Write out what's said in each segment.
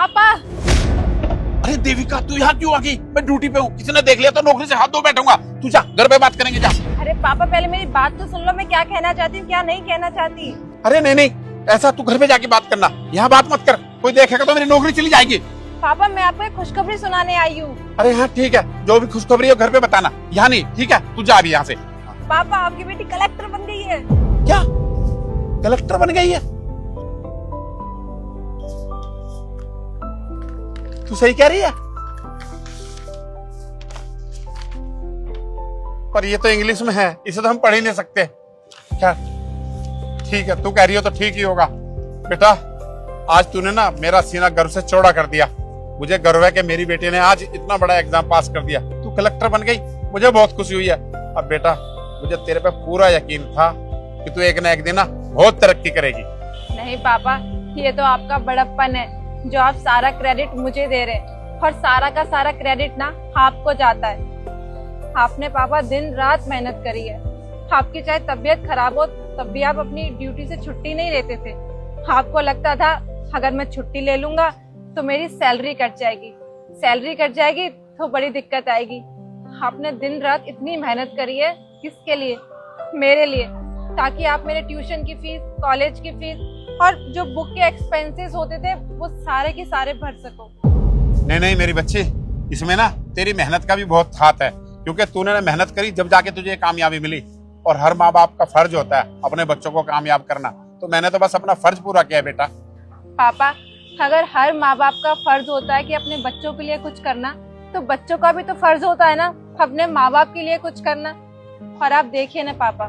पापा। अरे देविका, तू यहाँ क्यों आ गई? मैं ड्यूटी पे हूँ, किसी ने देख लिया तो नौकरी से हाथ धो बैठूंगा। तू जा, घर पे बात करेंगे, जा। अरे पापा, पहले मेरी बात तो सुन लो, मैं क्या कहना चाहती हूँ क्या नहीं कहना चाहती। अरे नहीं नहीं, ऐसा तू घर पे जाके बात करना, यहाँ बात मत कर, कोई देखेगा तो मेरी नौकरी चली जाएगी। पापा, मैं आपको एक खुशखबरी सुनाने आई हूँ। अरे हाँ ठीक है, जो भी खुशखबरी हो घर पे बताना, यहाँ नहीं, ठीक है? तू जा अभी यहाँ से। पापा, आपकी बेटी कलेक्टर बन गई है। क्या? कलेक्टर बन गई है? तू सही कह रही है? पर ये तो इंग्लिश में है, इसे तो हम पढ़ ही नहीं सकते। क्या? ठीक है, तू कह रही हो तो ठीक ही होगा। बेटा, आज तूने ना मेरा सीना गर्व से चौड़ा कर दिया। मुझे गर्व है कि मेरी बेटी ने आज इतना बड़ा एग्जाम पास कर दिया, तू कलेक्टर बन गई, मुझे बहुत खुशी हुई है। अब बेटा, मुझे तेरे पे पूरा यकीन था कि तू एक ना एक दिन ना बहुत तरक्की करेगी। नहीं पापा, ये तो आपका बड़प्पन है जो आप सारा क्रेडिट मुझे दे रहे हैं, और सारा का सारा क्रेडिट ना आपको जाता है। आपने पापा दिन रात मेहनत करी है। आपकी चाहे तबीयत खराब हो तब भी आप अपनी ड्यूटी से छुट्टी नहीं लेते थे। आपको लगता था अगर मैं छुट्टी ले लूंगा तो मेरी सैलरी कट जाएगी तो बड़ी दिक्कत आएगी। आपने दिन रात इतनी मेहनत करी है, किसके लिए? मेरे लिए, ताकि आप मेरे ट्यूशन की फीस, कॉलेज की फीस और जो बुक के एक्सपेंसेस होते थे वो सारे के सारे भर सको। नहीं नहीं मेरी बच्ची, इसमें ना तेरी मेहनत का भी बहुत हाथ है, क्योंकि तूने ना मेहनत करी जब जाके तुझे कामयाबी मिली। और हर माँ बाप का फर्ज होता है अपने बच्चों को कामयाब करना, तो मैंने तो बस अपना फर्ज पूरा किया बेटा। पापा, अगर हर माँ बाप का फर्ज होता है कि अपने बच्चों के लिए कुछ करना, तो बच्चों का भी तो फर्ज होता है ना अपने माँ बाप के लिए कुछ करना। और आप देखिए ना पापा,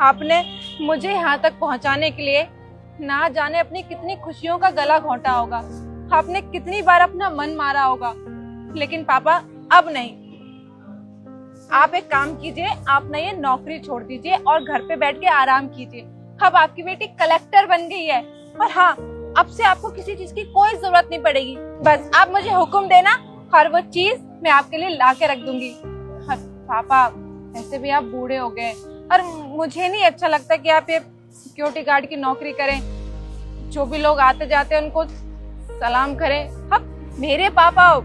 आपने मुझे यहाँ तक पहुँचाने के लिए ना जाने अपनी कितनी खुशियों का गला घोंटा होगा, आपने कितनी बार अपना मन मारा होगा, लेकिन पापा अब नहीं। आप एक काम कीजिए, आप ना ये नौकरी छोड़ दीजिए और घर पे बैठ के आराम कीजिए। अब आपकी बेटी कलेक्टर बन गई है, और हाँ, अब से आपको किसी चीज की कोई जरूरत नहीं पड़ेगी। बस आप मुझे हुक्म देना और वो चीज मैं आपके लिए ला के रख दूंगी। पापा, ऐसे भी आप बूढ़े हो गए और मुझे नहीं अच्छा लगता कि आप ये सिक्योरिटी गार्ड की नौकरी करें। जो भी लोग आते जाते हैं उनको सलाम करें। अब मेरे पापा हो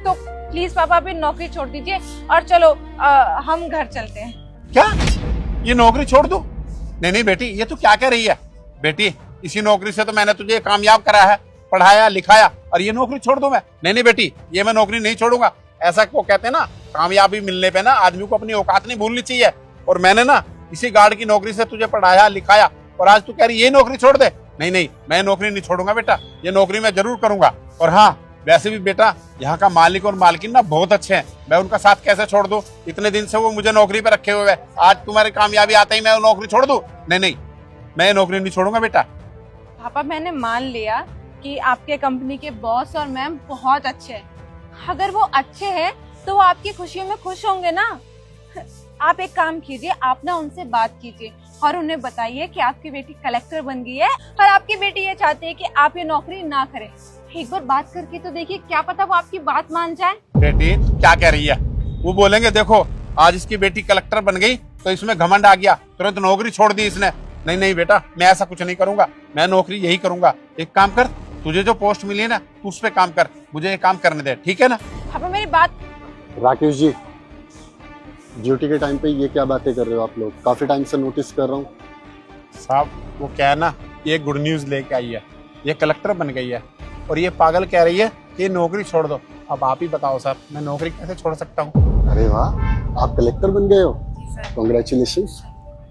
तो प्लीज पापा भी नौकरी छोड़ दीजिए और चलो हम घर चलते हैं। क्या? ये नौकरी छोड़ दूं? नहीं नहीं बेटी, ये तू क्या कह रही है? बेटी, इसी नौकरी से तो मैंने तुझे कामयाब करा है, पढ़ाया लिखाया, और ये नौकरी छोड़ दूं मैं? नहीं नहीं बेटी, ये मैं नौकरी नहीं छोड़ूंगा। ऐसा को कहते हैं ना, कामयाबी मिलने पे ना आदमी को अपनी औकात नहीं भूलनी चाहिए। और मैंने ना इसी गार्ड की नौकरी से तुझे पढ़ाया लिखाया, और आज तू कह रही ये नौकरी छोड़ दे? नहीं नहीं, मैं नौकरी नहीं छोड़ूंगा बेटा, ये नौकरी मैं जरूर करूंगा। और हाँ, वैसे भी बेटा, यहाँ का मालिक और मालकिन ना बहुत अच्छे हैं, मैं उनका साथ कैसे छोड़ दूं? इतने दिन से वो मुझे नौकरी पे रखे हुए हैं, आज तुम्हारी कामयाबी आते ही मैं नौकरी छोड़ दूं? नहीं नहीं, मैं नौकरी नहीं छोड़ूंगा बेटा। पापा, मैंने मान लिया कि आपके कंपनी के बॉस और मैम बहुत अच्छे हैं। अगर वो अच्छे हैं तो वो आपकी खुशियों में खुश होंगे ना। आप एक काम कीजिए, आप ना उनसे बात कीजिए और उन्हें बताइए कि आपकी बेटी कलेक्टर बन गई है और आपकी बेटी ये चाहती है कि आप ये नौकरी ना करें। एक बार बात करके तो देखिए, क्या पता वो आपकी बात मान जाए। बेटी क्या कह रही है? वो बोलेंगे देखो आज इसकी बेटी कलेक्टर बन गई तो इसमें घमंड आ गया, तुरंत नौकरी छोड़ दी इसने। नहीं नहीं बेटा, मैं ऐसा कुछ नहीं करूंगा, मैं नौकरी यही करूंगा। एक काम कर, तुझे जो पोस्ट मिली है ना, तू उस पे काम कर, मुझे ये काम करने दे, ठीक है ना? पापा मेरी बात। राकेश जी, ड्यूटी के टाइम पे ये क्या बातें कर रहे हो आप लोग? काफी टाइम से नोटिस कर रहा हूँ। साहब, वो क्या है ना, ये गुड न्यूज लेके आई है, ये कलेक्टर बन गई है, और ये पागल कह रही है कि नौकरी छोड़ दो। अब आप ही बताओ सर, मैं नौकरी कैसे छोड़ सकता हूँ? अरे वाह, आप कलेक्टर बन गए हो, कॉन्ग्रेचुलेशंस।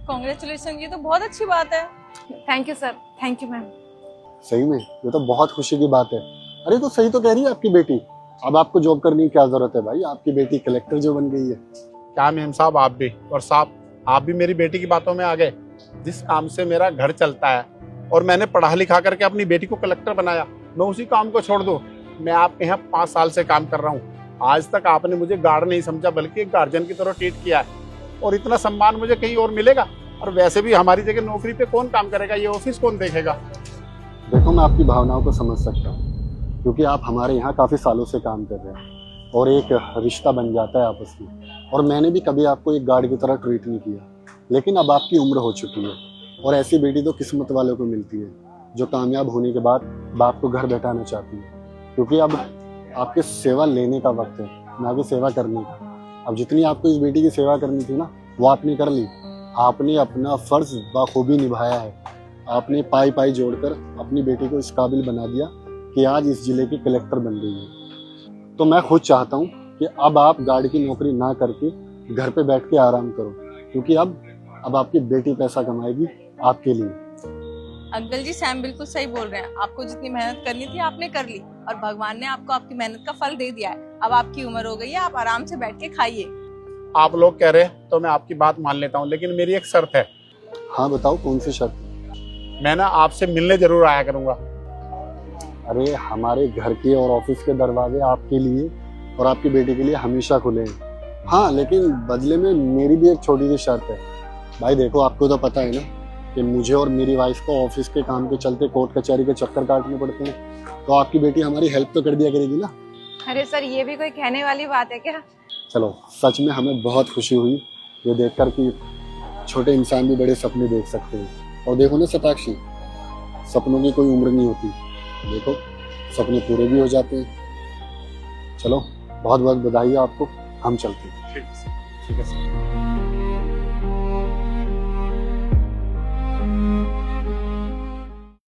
कांग्रेचुलेशन, ये तो बहुत अच्छी बात है। Thank you sir, thank you ma'am. सही में ये तो बहुत खुशी की बात है। अरे तो सही तो कह रही है आपकी बेटी, अब आपको जॉब करने की क्या जरूरत है भाई, आपकी बेटी कलेक्टर जो बन गई है। क्या मैम साहब, आप भी, और साहब आप भी मेरी बेटी की बातों में आ गए। जिस काम से मेरा घर चलता है और मैंने पढ़ा लिखा करके अपनी बेटी को कलेक्टर बनाया, मैं उसी काम को छोड़ दूं? मैं आपके यहाँ 5 साल से काम कर रहा हूँ, आज तक आपने मुझे गार्ड नहीं समझा बल्कि एक गार्जियन की तरह ट्रीट किया है, और इतना सम्मान मुझे कहीं और मिलेगा? और वैसे भी हमारी जगह नौकरी पे कौन काम करेगा, ये ऑफिस कौन देखेगा? देखो, मैं आपकी भावनाओं को समझ सकता हूँ, क्योंकि आप हमारे यहाँ काफी सालों से काम कर रहे हैं और एक रिश्ता बन जाता है आपस में। और मैंने भी कभी आपको एक गार्ड की तरह ट्रीट नहीं किया, लेकिन अब आपकी उम्र हो चुकी है और ऐसी बेटी तो किस्मत वालों को मिलती है। जो कामयाब होने के बाद बाप को घर बैठाना चाहती है, क्योंकि अब आपके सेवा लेने का वक्त है, ना कि सेवा करने का। अब जितनी आपको इस बेटी की सेवा करनी थी ना, वो आपने कर ली। आपने अपना फर्ज बखूबी निभाया है। आपने पाई पाई जोड़कर अपनी बेटी को इस काबिल बना दिया कि आज इस जिले की कलेक्टर बन गई है। तो मैं खुद चाहता हूँ कि अब आप गार्ड की नौकरी ना करके घर पे बैठ के आराम करो, क्योंकि अब आपकी बेटी पैसा कमाएगी आपके लिए। अंकल जी सैम बिल्कुल सही बोल रहे हैं। आपको जितनी मेहनत करनी थी आपने कर ली और भगवान ने आपको आपकी मेहनत का फल दे दिया है। अब आपकी उम्र हो गई है, आप आराम से बैठ के खाइए। आप लोग कह रहे हैं तो मैं आपकी बात मान लेता हूँ, लेकिन मेरी एक शर्त है। हाँ बताओ, कौन सी शर्त? मैं ना आपसे मिलने जरूर आया करूंगा। अरे हमारे घर के और ऑफिस के दरवाजे आपके लिए और आपकी बेटी के लिए हमेशा खुले हैं। हाँ, लेकिन बदले में मेरी भी एक छोटी सी शर्त है। भाई देखो, आपको तो पता है ना कि मुझे और मेरी वाइफ को ऑफिस के काम के चलते कोर्ट कचहरी के चक्कर काटने पड़ते हैं, तो आपकी बेटी हमारी हेल्प तो कर दिया करेगी ना। अरे सर, ये भी कोई कहने वाली बात है क्या? चलो, सच में हमें बहुत खुशी हुई ये देखकर कि छोटे इंसान भी बड़े सपने देख सकते हैं। और देखो ना शताक्षी, सपनों की कोई उम्र नहीं होती। देखो, सपने पूरे भी हो जाते हैं। चलो, बहुत बहुत बधाई आपको। हम चलते हैं। ठीक है सर।